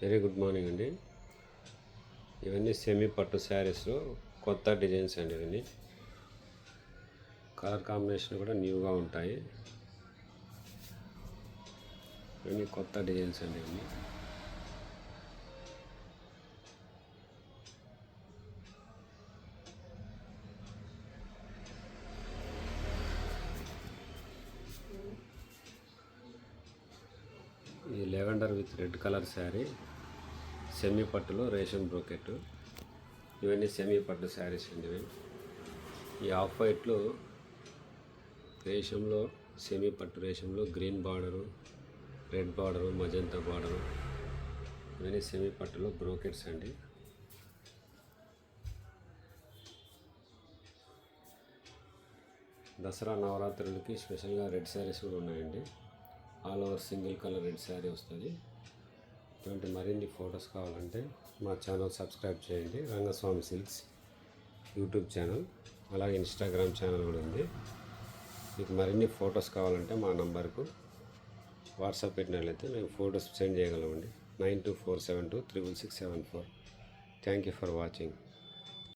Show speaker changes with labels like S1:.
S1: Very good morning అండి. ఇవన్నీ semi పట్టు శారీస్లో కొత్త డిజైన్స్ అండి. ఇవన్నీ కలర్ కాంబినేషన్ కూడా న్యూగా ఉంటాయి. ఇవన్నీ కొత్త డిజైన్స్ అండి. ఇవన్నీ ఇది lavender with red colour sari, semi పట్టులో రేషన్ బ్రోకెట్. ఇవన్నీ సెమీ పట్టు శారీస్ అండి. ఇవి ఈ ఆఫ్ వైట్లో రేషంలో, సెమీ పట్టు రేషంలో green border, red border, magenta border, ఇవన్నీ సెమీ పట్టులో బ్రోకెట్స్ అండి. దసరా నవరాత్రులకి స్పెషల్గా రెడ్ శారీస్ కూడా ఉన్నాయండి. All over single colour red sari వస్తుంది. ఇటువంటి మరిన్ని ఫొటోస్ కావాలంటే మా ఛానల్ సబ్స్క్రైబ్ చేయండి. రంగస్వామి సిల్క్స్ యూట్యూబ్ ఛానల్, అలాగే ఇన్స్టాగ్రామ్ ఛానల్ కూడా ఉంది. మీకు మరిన్ని ఫొటోస్ కావాలంటే మా నంబర్కు వాట్సాప్ పెట్టినట్లయితే మేము ఫొటోస్ సెండ్ చేయగలమండి. 9247236674. Thank you for watching.